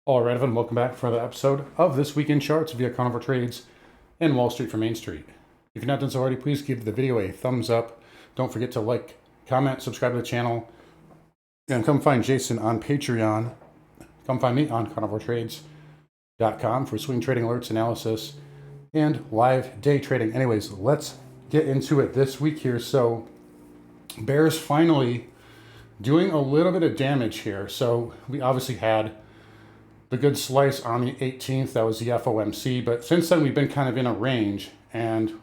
All right, everyone, welcome back for another episode of This Week in Charts via Carnival Trades and Wall Street for Main Street. If you've not done so already, please give the video a thumbs up. Don't forget to like, comment, subscribe to the channel, and come find Jason on Patreon. Come find me on carnivaltrades.com for swing trading alerts, analysis, and live day trading. Anyways, let's get into it this week here. So, bears finally doing a little bit of damage here. So, we obviously had the good slice on the 18th, that was the FOMC, but since then we've been kind of in a range, and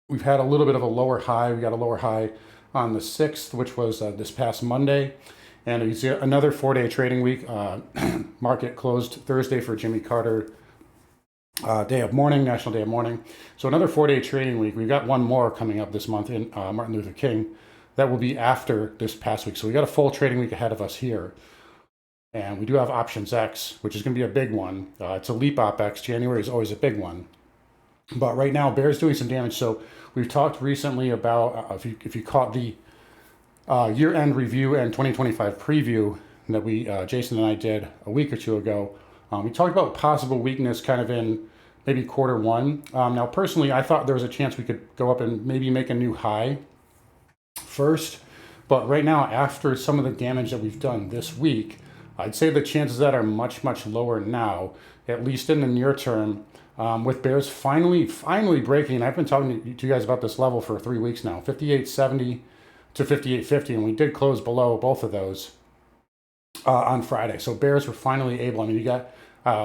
we've had a little bit of a lower high. We got a lower high on the 6th, which was this past Monday, and it's another 4-day trading week. Market closed Thursday for Jimmy Carter day of mourning, National Day of Mourning. So another 4-day trading week. We've got one more coming up this month in Martin Luther King. That will be after this past week. So we got a full trading week ahead of us here. And we do have Options X, which is going to be a big one. It's a Leap Op X. January is always a big one. But right now, bear's doing some damage. So we've talked recently about, if you caught the year-end review and 2025 preview that Jason and I did a week or two ago, we talked about possible weakness kind of in maybe quarter one. Now, personally, I thought there was a chance we could go up and maybe make a new high first. But right now, after some of the damage that we've done this week, I'd say the chances of that are much, much lower now, at least in the near term, with bears finally breaking. I've been talking to you guys about this level for 3 weeks now, 58.70 to 58.50, and we did close below both of those on Friday. So bears were finally able. I mean, you got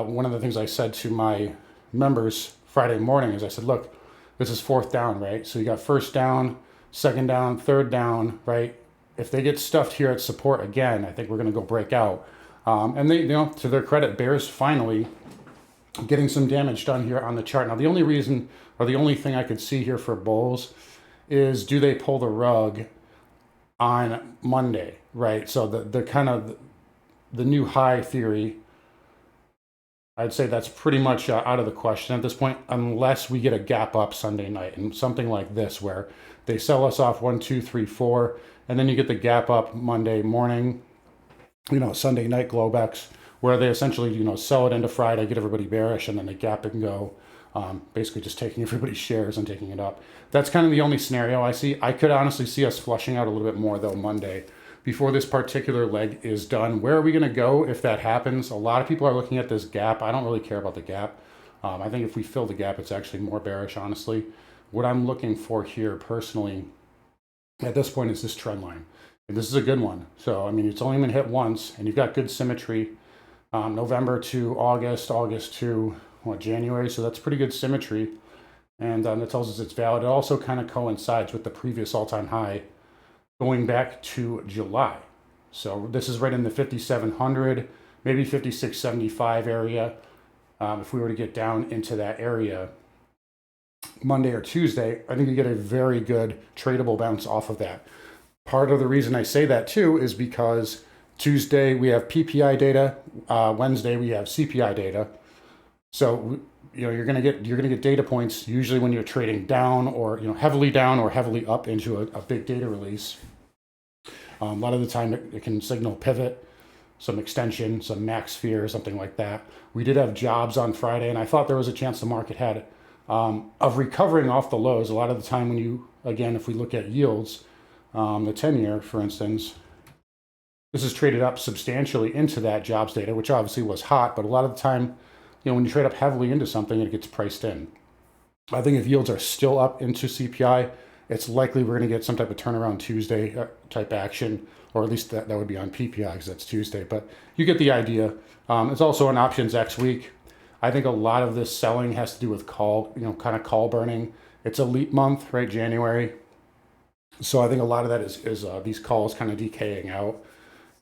one of the things I said to my members Friday morning is I said, look, this is fourth down, right? So you got first down, second down, third down, right? If they get stuffed here at support again, I think we're going to go break out. And they, to their credit, bears finally getting some damage done here on the chart. Now, the only reason or the only thing I could see here for bulls is, do they pull the rug on Monday, right? So the kind of the new high theory, I'd say that's pretty much out of the question at this point, unless we get a gap up Sunday night and something like this where they sell us off 1, 2, 3, 4, and then you get the gap up Monday morning, Sunday night Globex, where they essentially, sell it into Friday, get everybody bearish, and then they gap and go, basically just taking everybody's shares and taking it up. That's kind of the only scenario I see. I could honestly see us flushing out a little bit more, though, Monday before this particular leg is done. Where are we going to go if that happens? A lot of people are looking at this gap. I don't really care about the gap. I think if we fill the gap, it's actually more bearish, honestly. What I'm looking for here personally at this point is this trend line. And this is a good one. So, I mean, it's only been hit once, and you've got good symmetry. November to August, August to January. So that's pretty good symmetry. And that tells us it's valid. It also kind of coincides with the previous all-time high going back to July. So this is right in the 5,700, maybe 5,675 area. If we were to get down into that area Monday or Tuesday, I think you get a very good tradable bounce off of that. Part of the reason I say that too is because Tuesday we have PPI data, Wednesday we have CPI data. So you're gonna get data points usually when you're trading down or heavily down or heavily up into a big data release. A lot of the time it can signal pivot, some extension, some max fear, something like that. We did have jobs on Friday, and I thought there was a chance the market had of recovering off the lows. A lot of the time if we look at yields, the 10-year, for instance, this is traded up substantially into that jobs data, which obviously was hot, but a lot of the time, when you trade up heavily into something, it gets priced in. I think if yields are still up into CPI, it's likely we're going to get some type of turnaround Tuesday type action, or at least that would be on PPI because that's Tuesday, but you get the idea. It's also an Options X week. I think a lot of this selling has to do with kind of call burning. It's a leap month, right? January. So I think a lot of that is these calls kind of decaying out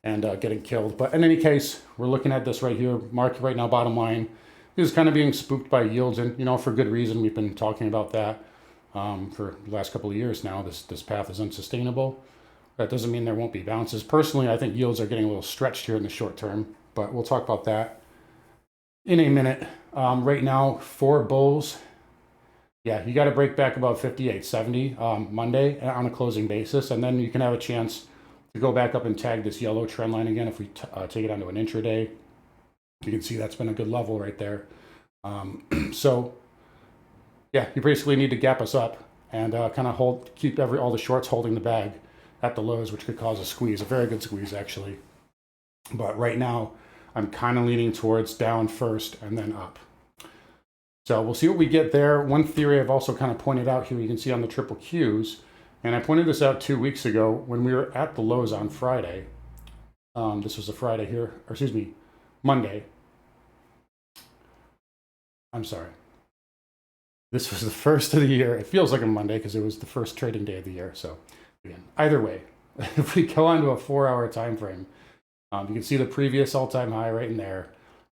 and getting killed. But in any case, we're looking at this right here. Market right now, bottom line, is kind of being spooked by yields. And, for good reason. We've been talking about that for the last couple of years now. This path is unsustainable. That doesn't mean there won't be bounces. Personally, I think yields are getting a little stretched here in the short term. But we'll talk about that in a minute. Right now, for bulls, yeah, you got to break back about 58.70 Monday on a closing basis, and then you can have a chance to go back up and tag this yellow trend line again if we take it onto an intraday. You can see that's been a good level right there. So yeah, you basically need to gap us up and kind of keep all the shorts holding the bag at the lows, which could cause a squeeze, a very good squeeze actually. But right now, I'm kind of leaning towards down first and then up. So we'll see what we get there. One theory I've also kind of pointed out here, you can see on the triple Qs, and I pointed this out 2 weeks ago when we were at the lows on Friday. This was a Friday here, or excuse me, Monday. I'm sorry. This was the first of the year. It feels like a Monday because it was the first trading day of the year. So again, either way, if we go on to a 4-hour time frame, you can see the previous all-time high right in there,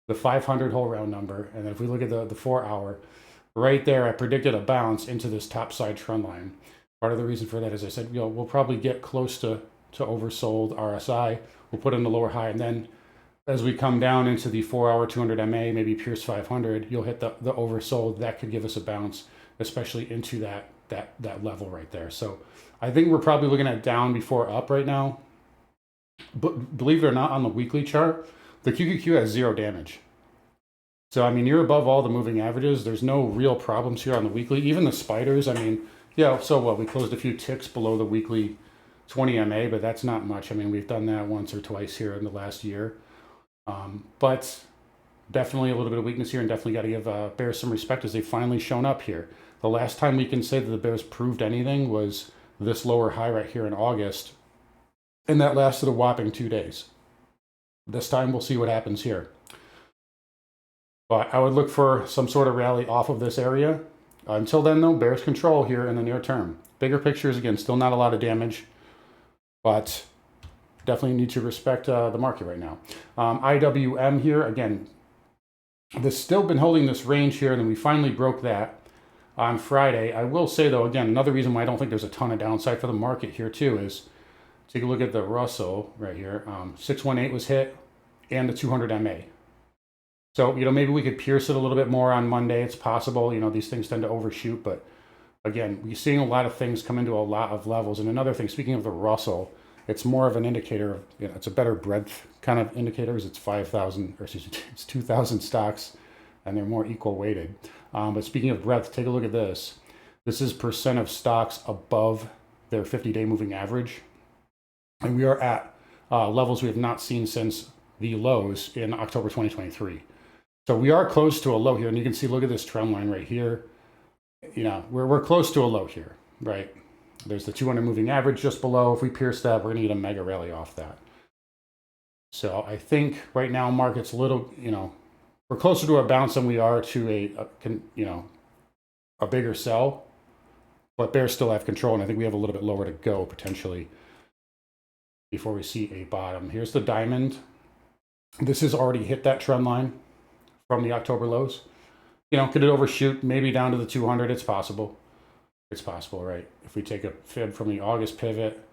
the 500 whole round number. And if we look at the 4-hour, right there, I predicted a bounce into this top side trend line. Part of the reason for that, as I said, we'll probably get close to oversold RSI. We'll put in the lower high, and then as we come down into the 4-hour 200 MA, maybe Pierce 500, you'll hit the oversold. That could give us a bounce, especially into that level right there. So I think we're probably looking at down before up right now. But believe it or not, on the weekly chart, the QQQ has 0 damage. So I mean, you're above all the moving averages. There's no real problems here on the weekly. Even the spiders, I mean, yeah, so what? We closed a few ticks below the weekly 20 MA, but that's not much. I mean, we've done that once or twice here in the last year. But definitely a little bit of weakness here, and definitely got to give bears some respect as they've finally shown up here. The last time we can say that the bears proved anything was this lower high right here in August, and that lasted a whopping 2 days. This time we'll see what happens here. But I would look for some sort of rally off of this area. Until then, though, bears control here in the near term. Bigger pictures, again, still not a lot of damage, but definitely need to respect the market right now. IWM here, again, this still been holding this range here, and then we finally broke that on Friday. I will say, though, again, another reason why I don't think there's a ton of downside for the market here, too, is take a look at the Russell right here. 618 was hit, and the 200 MA. So, maybe we could pierce it a little bit more on Monday. It's possible. These things tend to overshoot, but again, we're seeing a lot of things come into a lot of levels. And another thing, speaking of the Russell, it's more of an indicator of, it's a better breadth kind of indicator. It's 5,000, or excuse me, it's 2,000 stocks, and they're more equal weighted. But speaking of breadth, take a look at this. This is percent of stocks above their 50-day moving average. And we are at levels we have not seen since the lows in October 2023. So we are close to a low here, and you can see, look at this trend line right here. We're close to a low here, right? There's the 200 moving average just below. If we pierce that, we're going to get a mega rally off that. So I think right now market's a little, we're closer to a bounce than we are to a bigger sell. But bears still have control, and I think we have a little bit lower to go potentially before we see a bottom. Here's the diamond. This has already hit that trend line from the October lows. Could it overshoot maybe down to the 200? It's possible. It's possible, right? If we take a fib from the August pivot,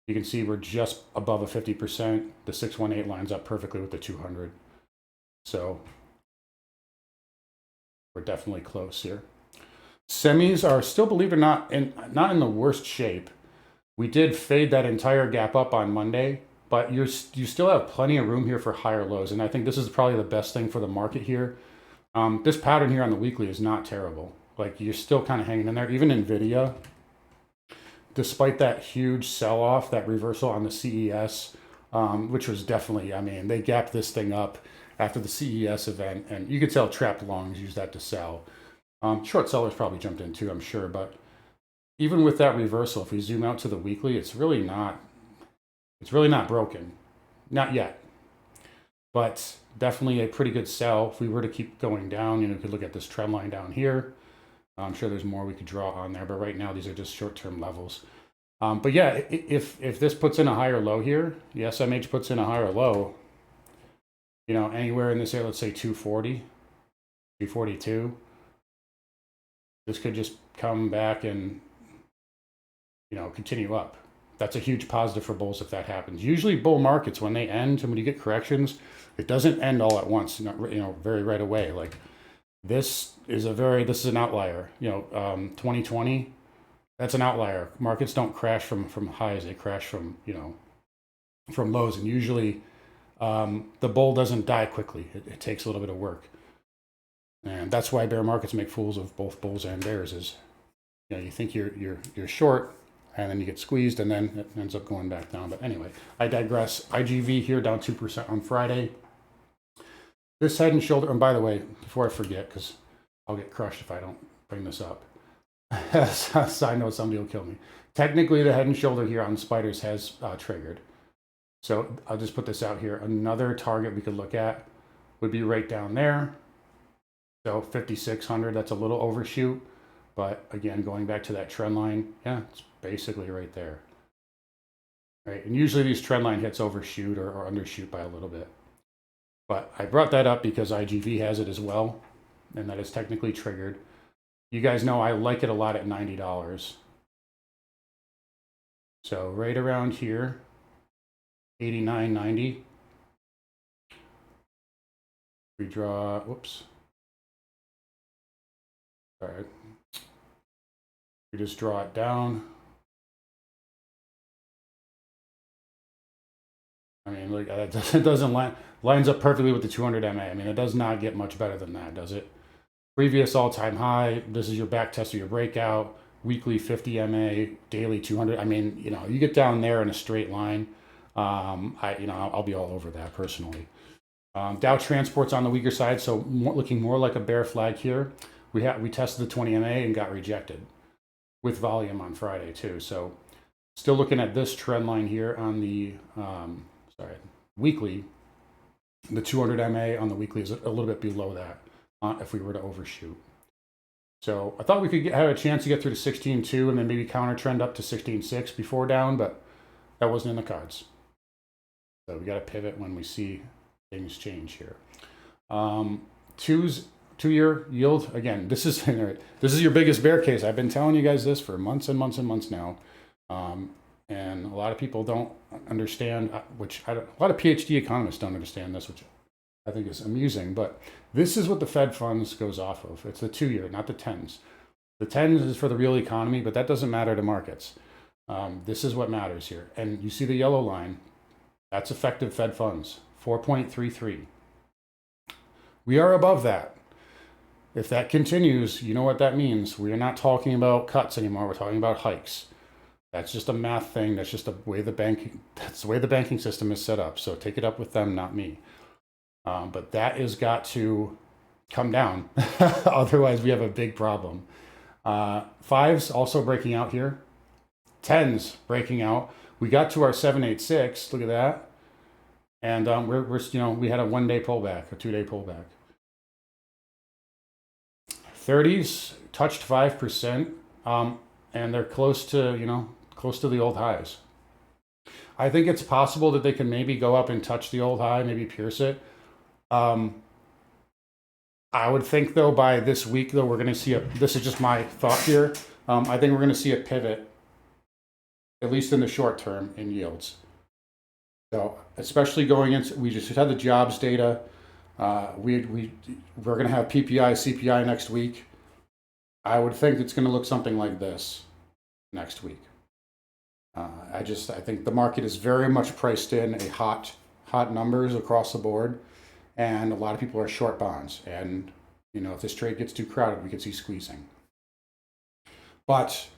you can see we're just above a 50%. The 618 lines up perfectly with the 200. So we're definitely close here. Semis are still, believe it or not, not in the worst shape. We did fade that entire gap up on Monday, but you still have plenty of room here for higher lows. And I think this is probably the best thing for the market here. This pattern here on the weekly is not terrible. Like, you're still kind of hanging in there. Even NVIDIA, despite that huge sell-off, that reversal on the CES, which was definitely, they gapped this thing up after the CES event, and you could tell trapped longs use that to sell. Short sellers probably jumped in too, I'm sure, but even with that reversal, if we zoom out to the weekly, it's really not broken. Not yet. But definitely a pretty good sell. If we were to keep going down, you could look at this trend line down here. I'm sure there's more we could draw on there, but right now these are just short-term levels. But yeah, if this puts in a higher low here, the SMH puts in a higher low, anywhere in this area, let's say 240, 242, this could just come back and, continue up. That's a huge positive for bulls if that happens. Usually bull markets, when they end and when you get corrections, it doesn't end all at once, very right away. Like, this is an outlier. 2020, that's an outlier. Markets don't crash from highs; they crash from from lows. And usually, the bull doesn't die quickly. It takes a little bit of work. And that's why bear markets make fools of both bulls and bears is, you think you're short, and then you get squeezed, and then it ends up going back down. But anyway, I digress. IGV here down 2% on Friday. This head and shoulder, and by the way, before I forget, because I'll get crushed if I don't bring this up. Side note, somebody will kill me. Technically, the head and shoulder here on spiders has triggered. So I'll just put this out here. Another target we could look at would be right down there. So 5,600, that's a little overshoot. But again, going back to that trend line, yeah, it's basically right there. Right, and usually these trend line hits overshoot or undershoot by a little bit. But I brought that up because IGV has it as well, and that is technically triggered. You guys know I like it a lot at $90. So right around here, 89.90. We draw, whoops. All right. We just draw it down. I mean, look, it doesn't lines up perfectly with the 200 MA. I mean, it does not get much better than that, does it? Previous all-time high. This is your back test of your breakout. Weekly 50 MA, daily 200. I mean, you get down there in a straight line. I'll be all over that personally. Dow Transport's on the weaker side, so looking more like a bear flag here. We tested the 20 MA and got rejected with volume on Friday too. So still looking at this trend line here on the weekly. The 200 MA on the weekly is a little bit below that if we were to overshoot. So I thought we could have a chance to get through to 16.2 and then maybe counter trend up to 16.6 before down, but that wasn't in the cards. So we got to pivot when we see things change here. 2-year yield, again, this is your biggest bear case. I've been telling you guys this for months and months and months now. And a lot of people don't understand, a lot of PhD economists don't understand this, which I think is amusing. But this is what the Fed funds goes off of. It's the 2-year, not the 10s. The 10s is for the real economy, but that doesn't matter to markets. This is what matters here. And you see the yellow line, that's effective Fed funds, 4.33. We are above that. If that continues, you know what that means. We are not talking about cuts anymore. We're talking about hikes. That's just a math thing. That's just the way the banking system is set up. So take it up with them, not me. But that has got to come down. Otherwise, we have a big problem. 5s also breaking out here. 10s breaking out. We got to our 786. Look at that. And we had a 1-day pullback, a 2-day pullback. 30s touched 5%, and they're close to the old highs. I think it's possible that they can maybe go up and touch the old high, maybe pierce it. I would think though by this week though we're going to see this is just my thought here. I think we're going to see a pivot, at least in the short term, in yields. So especially going into, we just had the jobs data. We're going to have PPI, CPI next week. I would think it's going to look something like this next week. I think the market is very much priced in a hot numbers across the board, and a lot of people are short bonds. And if this trade gets too crowded, we could see squeezing. But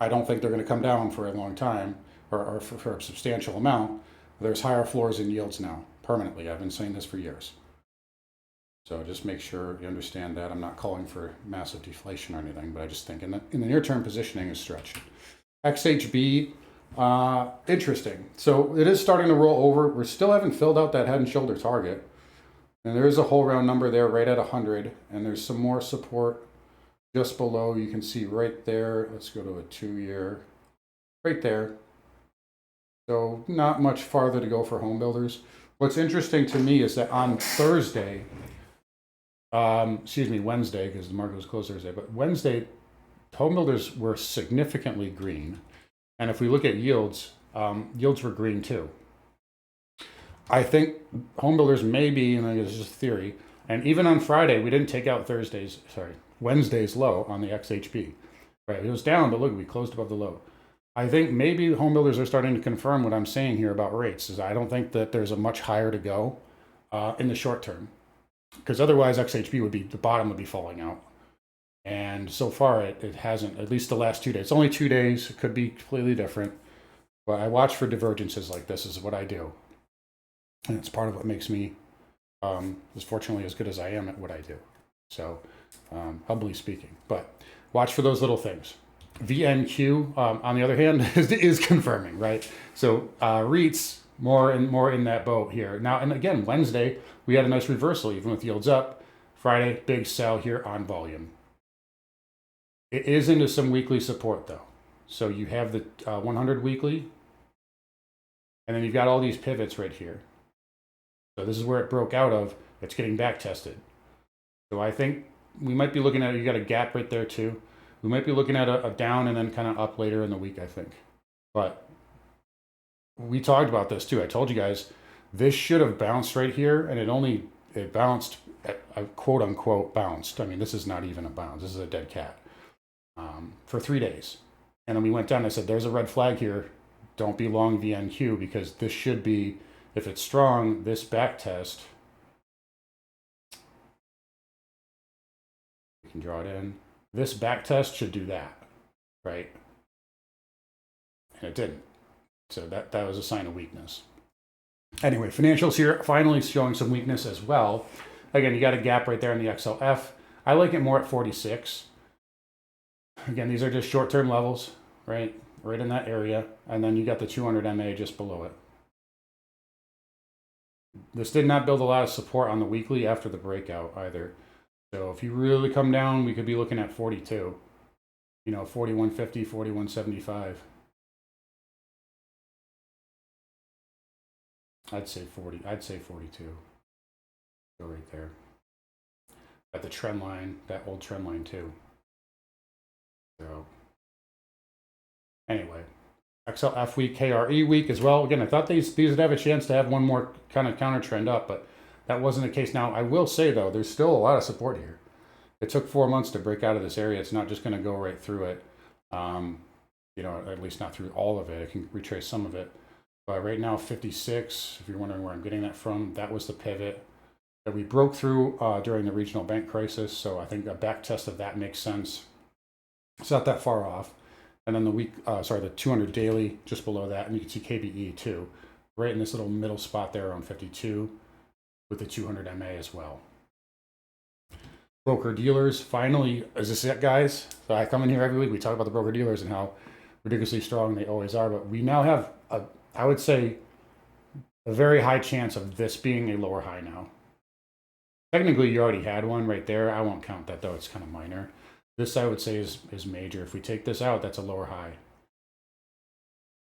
I don't think they're going to come down for a long time or for a substantial amount. There's higher floors in yields now permanently. I've been saying this for years. So just make sure you understand that. I'm not calling for massive deflation or anything, but I just think in the near term positioning is stretched. XHB, interesting. So it is starting to roll over. We still haven't filled out that head and shoulder target. And there is a whole round number there right at 100. And there's some more support just below. You can see right there. Let's go to a 2-year. Right there. So not much farther to go for home builders. What's interesting to me is that on Thursday, Wednesday, because the market was closed Thursday, but Wednesday, home builders were significantly green. And if we look at yields, yields were green too. I think home builders may be, and it's just theory, and even on Friday, we didn't take out Wednesday's low on the XHB. Right, it was down, but look, we closed above the low. I think maybe home builders are starting to confirm what I'm saying here about rates. Is I don't think that there's a much higher to go in the short term, because otherwise XHB would be, the bottom would be falling out. And so far it hasn't, at least the last 2 days. It's only 2 days. It could be completely different. But I watch for divergences like this is what I do. And it's part of what makes me as fortunately as good as I am at what I do. So humbly speaking, but watch for those little things. VNQ, on the other hand, is confirming, right? So REITs more and more in that boat here. Now, and again, Wednesday, we had a nice reversal, even with yields up. Friday, big sell here on volume. It is into some weekly support, though. So you have the 100 weekly, and then you've got all these pivots right here. So this is where it broke out of. It's getting back tested. So I think we might be looking at, you got a gap right there too. We might be looking at a down and then kind of up later in the week, I think. But we talked about this too. I told you guys, this should have bounced right here, and it bounced, quote unquote bounced. I mean, this is not even a bounce. This is a dead cat for 3 days. And then we went down and I said, there's a red flag here. Don't be long VNQ, because this should be, if it's strong, this back test, we can draw it in. This back test should do that, right? And it didn't. So that was a sign of weakness. Anyway, financials here finally showing some weakness as well. Again, you got a gap right there in the XLF. I like it more at 46. Again, these are just short-term levels, right? Right in that area. And then you got the 200 MA just below it. This did not build a lot of support on the weekly after the breakout either. So if you really come down, we could be looking at 42. You know, 41.50, 41.75. I'd say 40. I'd say 42. Go right there. At the trend line, that old trend line too. So anyway, XLF week, KRE week as well. Again, I thought these would have a chance to have one more kind of counter trend up, but that wasn't the case. Now, I will say though, there's still a lot of support here. It took 4 months to break out of this area. It's not just going to go right through it. You know, at least not through all of it. It can retrace some of it. But right now, 56, if you're wondering where I'm getting that from, that was the pivot that we broke through during the regional bank crisis. So I think a back test of that makes sense. It's not that far off. And then the the 200 daily just below that. And you can see KBE too, right in this little middle spot there around 52 with the 200 MA as well. Broker dealers, finally, is this it, guys? So I come in here every week, we talk about the broker dealers and how ridiculously strong they always are, but we now have, I would say, a very high chance of this being a lower high now. Technically, you already had one right there. I won't count that, though. It's kind of minor. This, I would say, is major. If we take this out, that's a lower high.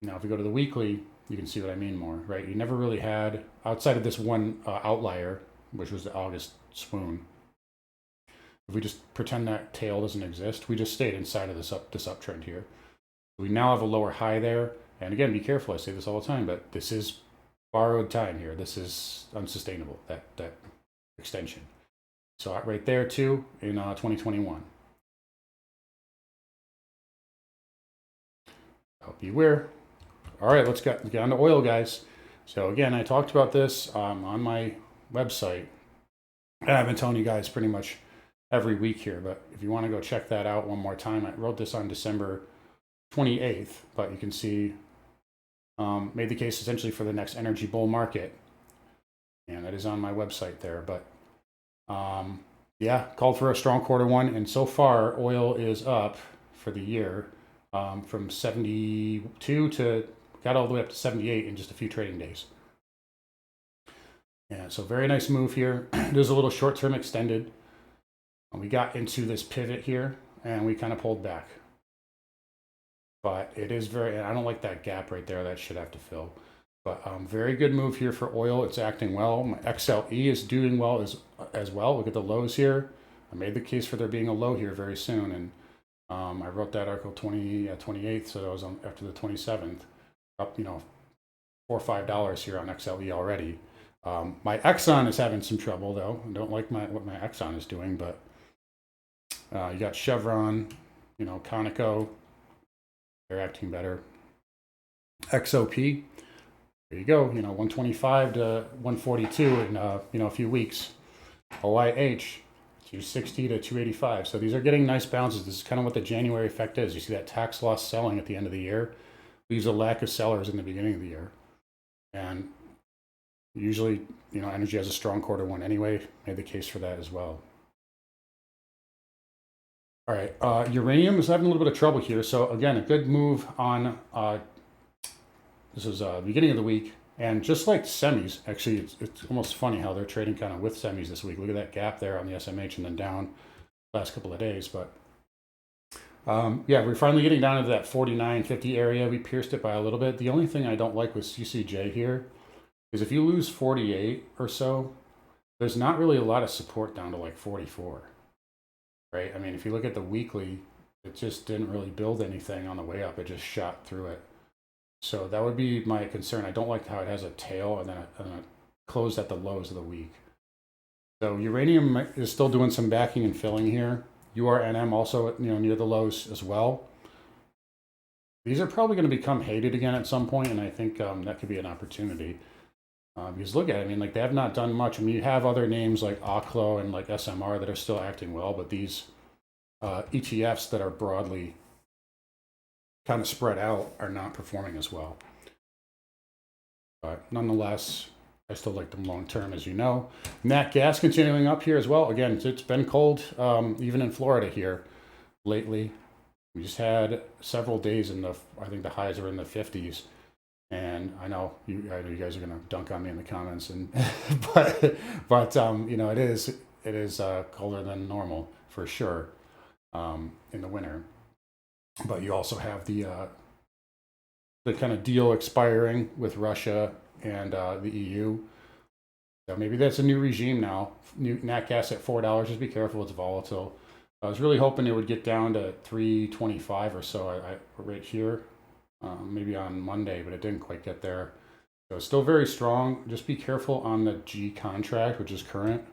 Now, if we go to the weekly, you can see what I mean more, right? You never really had, outside of this one outlier, which was the August swoon. If we just pretend that tail doesn't exist, we just stayed inside of this uptrend here. We now have a lower high there. And again, be careful. I say this all the time, but this is borrowed time here. This is unsustainable, that extension. So right there too in 2021. So beware. All right, let's get on to oil, guys. So again, I talked about this on my website, and I've been telling you guys pretty much every week here, but if you want to go check that out one more time, I wrote this on December 28th, but you can see made the case essentially for the next energy bull market, and that is on my website there. But yeah, called for a strong Q1, and so far oil is up for the year from 72 to got all the way up to 78 in just a few trading days. Yeah, so very nice move here. There's a little short-term extended. We got into this pivot here, and we kind of pulled back. But it is very, I don't like that gap right there. That should have to fill. But very good move here for oil. It's acting well. My XLE is doing well as well. Look at the lows here. I made the case for there being a low here very soon. And I wrote that article 28th, so that was on after the 27th. Up, you know, $4 or $5 here on XLE already. My Exxon is having some trouble, though. I don't like what my Exxon is doing, but you got Chevron, you know, Conoco. they're acting better. XOP, there you go, 125 to 142 in, a few weeks. OIH, 260 to 285. So these are getting nice bounces. This is kind of what the January effect is. You see that tax loss selling at the end of the year leaves a lack of sellers in the beginning of the year. And usually, energy has a strong quarter one anyway. Made the case for that as well. All right, uranium is having a little bit of trouble here. So again, a good move on, this is the beginning of the week. And just like semis, actually, it's almost funny how they're trading kind of with semis this week. Look at that gap there on the SMH and then down last couple of days. But yeah, we're finally getting down into that 49.50 area. We pierced it by a little bit. The only thing I don't like with CCJ here is if you lose 48 or so, there's not really a lot of support down to like 44, right? I mean, if you look at the weekly, it just didn't really build anything on the way up. It just shot through it. So that would be my concern. I don't like how it has a tail and then it closed at the lows of the week. So uranium is still doing some backing and filling here. URNM also, near the lows as well. These are probably going to become hated again at some point, and I think that could be an opportunity. Because look at it, I mean, like they have not done much. I mean, you have other names like ACLO and like SMR that are still acting well, but these ETFs that are broadly kind of spread out are not performing as well. But nonetheless, I still like them long term, as you know. Nat gas continuing up here as well. Again, it's been cold, even in Florida here lately. We just had several days I think the highs are in the 50s. And I know you guys are going to dunk on me in the comments, and but it is colder than normal for sure in the winter. But you also have the kind of deal expiring with Russia and the EU. So maybe that's a new regime now. New nat gas at $4. Just be careful; it's volatile. I was really hoping it would get down to 325 or so. Right here. Maybe on Monday, but it didn't quite get there. So it's still very strong. Just be careful on the G contract, which is current.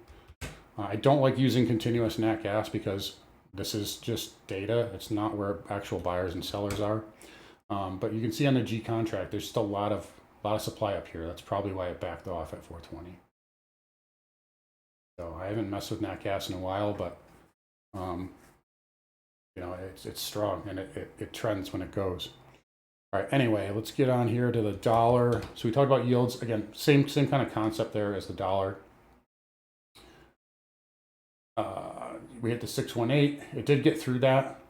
I don't like using continuous nat gas because this is just data. It's not where actual buyers and sellers are. But you can see on the G contract, there's still a lot of supply up here. That's probably why it backed off at 420. So I haven't messed with nat gas in a while, but it's strong and it trends when it goes. All right, anyway, let's get on here to the dollar. So we talked about yields. Again, same kind of concept there as the dollar. We hit the 618. It did get through that.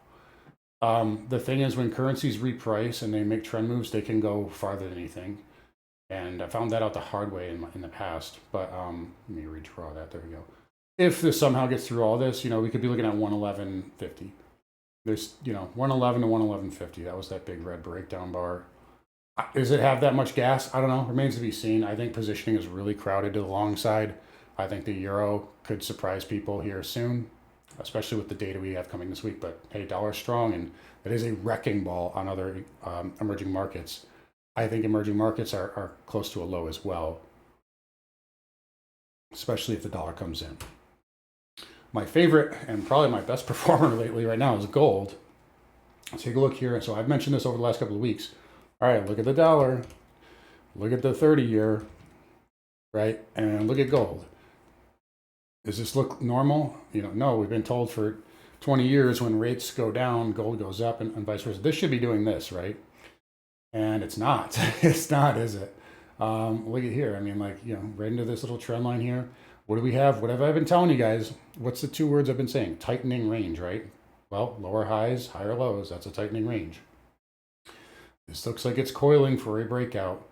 The thing is, when currencies reprice and they make trend moves, they can go farther than anything. And I found that out the hard way in the past. But let me redraw that. There we go. If this somehow gets through all this, we could be looking at 111.50. There's, 111 to 111.50. That was that big red breakdown bar. Does it have that much gas? I don't know. Remains to be seen. I think positioning is really crowded to the long side. I think the euro could surprise people here soon, especially with the data we have coming this week. But hey, dollar strong, and it is a wrecking ball on other emerging markets. I think emerging markets are close to a low as well, especially if the dollar comes in. My favorite and probably my best performer lately right now is gold. Let's take a look here. So I've mentioned this over the last couple of weeks. All right, look at the dollar. Look at the 30-year, right? And look at gold. Does this look normal? No, we've been told for 20 years when rates go down, gold goes up and vice versa. This should be doing this, right? And it's not. It's not, is it? Look at here. I mean, right into this little trend line here. What do we have? What have I been telling you guys? What's the two words I've been saying? Tightening range, right? Well, lower highs, higher lows. That's a tightening range. This looks like it's coiling for a breakout.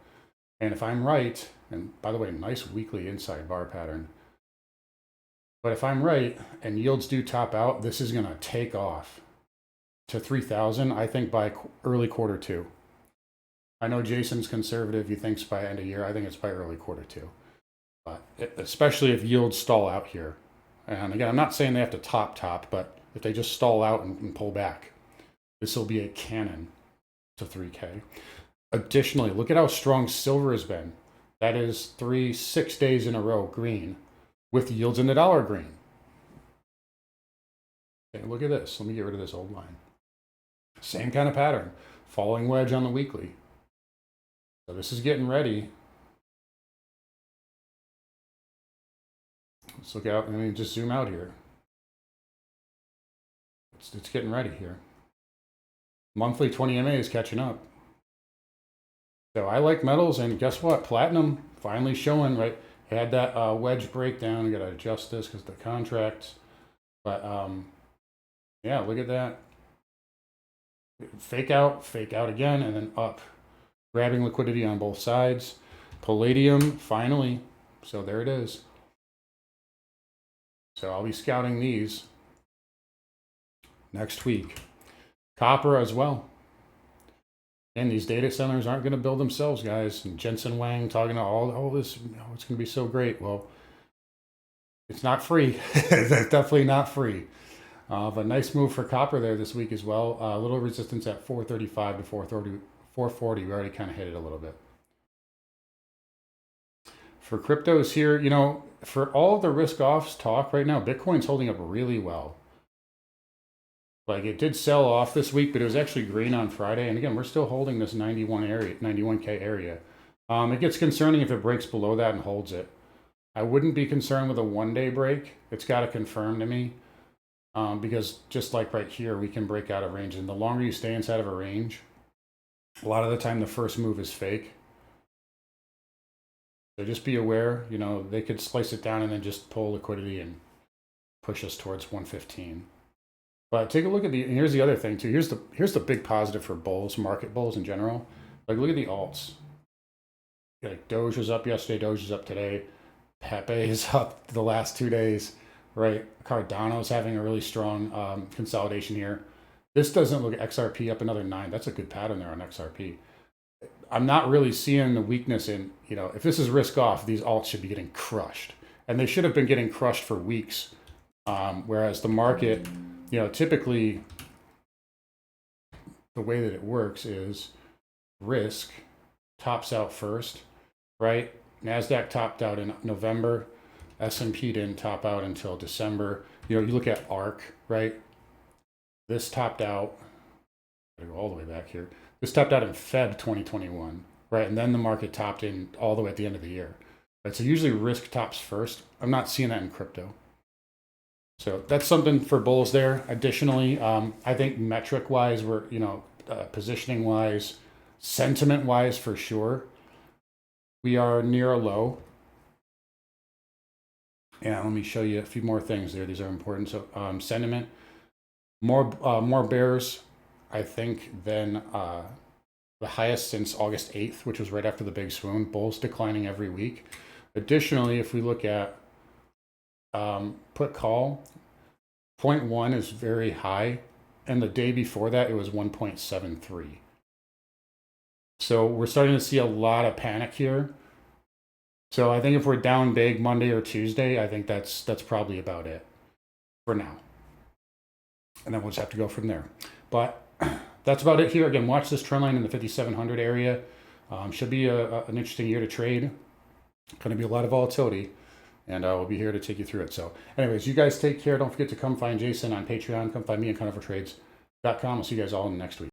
And if I'm right, and by the way, nice weekly inside bar pattern. But if I'm right and yields do top out, this is going to take off to 3,000, I think, by early quarter two. I know Jason's conservative. He thinks by end of year. I think it's by early quarter two. But especially if yields stall out here. And again, I'm not saying they have to top, but if they just stall out and pull back, this will be a cannon to 3K. Additionally, look at how strong silver has been. That is 6 days in a row green with yields in the dollar green. Okay, look at this. Let me get rid of this old line. Same kind of pattern. falling wedge on the weekly. So this is getting ready. Let's look out. I mean, just zoom out here. It's getting ready here. Monthly 20 MA is catching up. So I like metals, and guess what? Platinum finally showing, right? Had that wedge breakdown. I got to adjust this because the contracts. But yeah, look at that. Fake out again, and then up. Grabbing liquidity on both sides. Palladium, finally. So there it is. So I'll be scouting these next week. Copper as well. And these data centers aren't going to build themselves, guys. And Jensen Wang talking about all this, it's going to be so great. Well, it's not free. It's definitely not free. But nice move for copper there this week as well. A little resistance at 435 to 440. We already kind of hit it a little bit. For cryptos here, you know, for all the risk-offs talk right now, Bitcoin's holding up really well. Like, it did sell off this week, but it was actually green on Friday. And again, we're still holding this 91K area. It gets concerning if it breaks below that and holds it. I wouldn't be concerned with a one-day break. It's got to confirm to me. Because just like right here, we can break out of range. And the longer you stay inside of a range, a lot of the time the first move is fake. So just be aware, you know, they could slice it down and then just pull liquidity and push us towards 115. But take a look at and here's the other thing too. Here's the big positive for bulls, market bulls in general. Like, look at the alts. Like, Doge was up yesterday, Doge is up today. Pepe is up the last 2 days, right? Cardano's having a really strong consolidation here. This doesn't look XRP up another 9. That's a good pattern there on XRP. I'm not really seeing the weakness in, you know, if this is risk off, these alts should be getting crushed. And they should have been getting crushed for weeks. Whereas the market, you know, typically the way that it works is risk tops out first, right? NASDAQ topped out in November. S&P didn't top out until December. You know, you look at ARK, right? This topped out, gotta go all the way back here. This topped out in Feb 2021, right? And then the market topped in all the way at the end of the year. Right? So usually risk tops first. I'm not seeing that in crypto. So that's something for bulls there. Additionally, I think metric-wise, we're, you know, positioning-wise, sentiment-wise for sure, we are near a low. Yeah, let me show you a few more things there. These are important. So sentiment, more bears, I think, than the highest since August 8th, which was right after the big swoon. Bulls declining every week. Additionally, if we look at put call, 0.1 is very high, and the day before that it was 1.73. So we're starting to see a lot of panic here. So I think if we're down big Monday or Tuesday, I think that's probably about it for now. And then we'll just have to go from there. But that's about it here. Again, watch this trend line in the 5,700 area. Should be an interesting year to trade. Going to be a lot of volatility. And we'll be here to take you through it. So anyways, you guys take care. Don't forget to come find Jason on Patreon. Come find me on counterfortrades.com. I'll see you guys all in the next week.